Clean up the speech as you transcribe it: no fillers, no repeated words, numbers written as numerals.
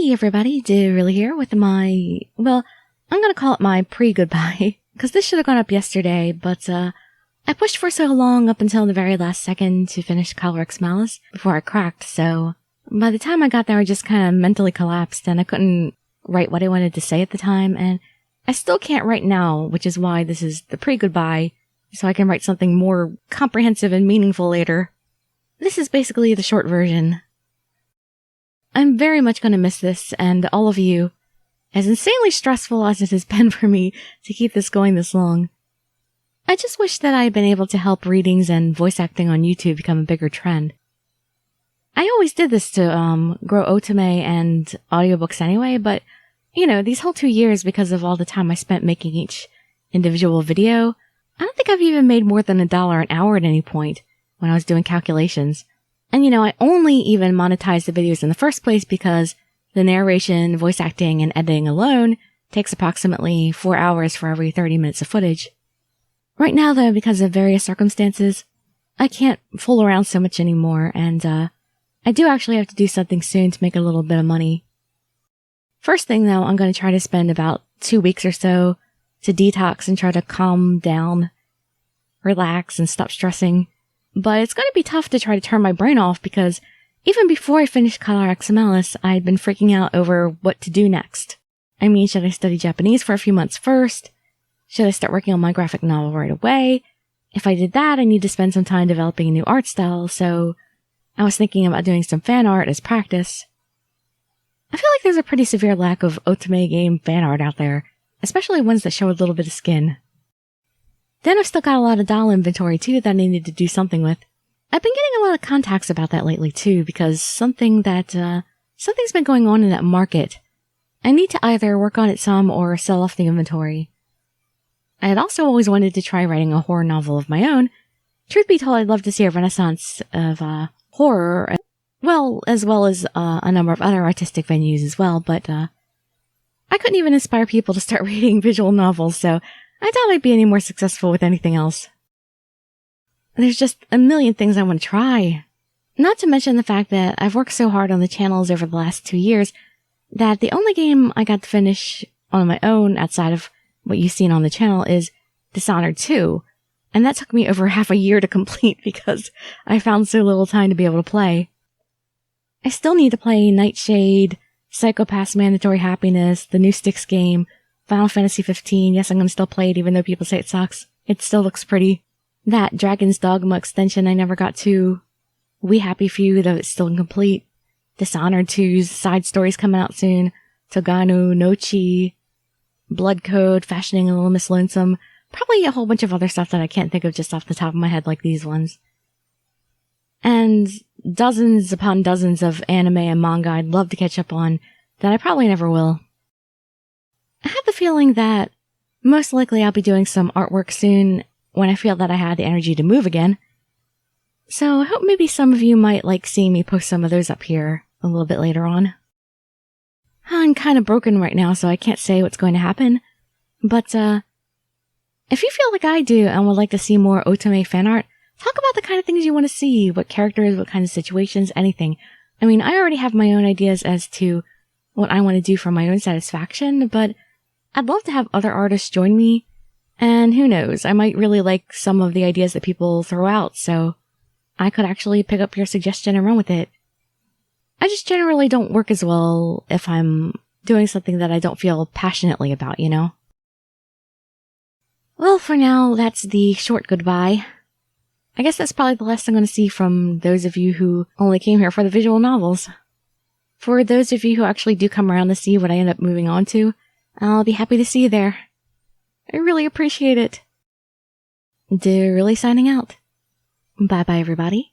Hey everybody, Dirili here with my, well, I'm gonna call it my pre-goodbye, because this should have gone up yesterday, but I pushed for so long up until the very last second to finish Color Malice before I cracked, so by the time I got there I just kind of mentally collapsed and I couldn't write what I wanted to say at the time, and I still can't write now, which is why this is the pre-goodbye, so I can write something more comprehensive and meaningful later. This is basically the short version. I'm very much going to miss this, and all of you, as insanely stressful as it has been for me to keep this going this long. I just wish that I had been able to help readings and voice acting on YouTube become a bigger trend. I always did this to grow otome and audiobooks anyway, but, you know, these whole 2 years, because of all the time I spent making each individual video, I don't think I've even made more than $1 an hour at any point when I was doing calculations. And you know, I only even monetized the videos in the first place because the narration, voice acting, and editing alone takes approximately 4 hours for every 30 minutes of footage. Right now though, because of various circumstances, I can't fool around so much anymore, and I do actually have to do something soon to make a little bit of money. First thing though, I'm going to try to spend about 2 weeks or so to detox and try to calm down, relax, and stop stressing. But it's going to be tough to try to turn my brain off because even before I finished Color Malice, I had been freaking out over what to do next. I mean, should I study Japanese for a few months first? Should I start working on my graphic novel right away? If I did that, I need to spend some time developing a new art style, so I was thinking about doing some fan art as practice. I feel like there's a pretty severe lack of otome game fan art out there, especially ones that show a little bit of skin. Then I've still got a lot of doll inventory too that I needed to do something with. I've been getting a lot of contacts about that lately too, because something's been going on in that market. I need to either work on it some or sell off the inventory. I had also always wanted to try writing a horror novel of my own. Truth be told, I'd love to see a renaissance of horror, well as a number of other artistic venues as well, but I couldn't even inspire people to start reading visual novels, so I doubt I'd be any more successful with anything else. There's just a million things I want to try. Not to mention the fact that I've worked so hard on the channels over the last 2 years that the only game I got to finish on my own outside of what you've seen on the channel is Dishonored 2, and that took me over half a year to complete because I found so little time to be able to play. I still need to play Nightshade, Psychopath's Mandatory Happiness, the new Styx game, Final Fantasy 15, yes, I'm going to still play it even though people say it sucks. It still looks pretty. That Dragon's Dogma extension I never got to. We Happy Few, though it's still incomplete. Dishonored 2's side stories coming out soon. Togano, Nochi, Blood Code, Fashioning a Little Miss Lonesome. Probably a whole bunch of other stuff that I can't think of just off the top of my head like these ones. And dozens upon dozens of anime and manga I'd love to catch up on that I probably never will. I have the feeling that most likely I'll be doing some artwork soon when I feel that I had the energy to move again. So I hope maybe some of you might like seeing me post some of those up here a little bit later on. I'm kind of broken right now, so I can't say what's going to happen. But if you feel like I do and would like to see more otome fan art, talk about the kind of things you want to see, what characters, what kind of situations, anything. I mean, I already have my own ideas as to what I want to do for my own satisfaction, but I'd love to have other artists join me, and who knows, I might really like some of the ideas that people throw out, so I could actually pick up your suggestion and run with it. I just generally don't work as well if I'm doing something that I don't feel passionately about, you know? Well, for now, that's the short goodbye. I guess that's probably the last I'm going to see from those of you who only came here for the visual novels. For those of you who actually do come around to see what I end up moving on to, I'll be happy to see you there. I really appreciate it. Dirili signing out. Bye-bye, everybody.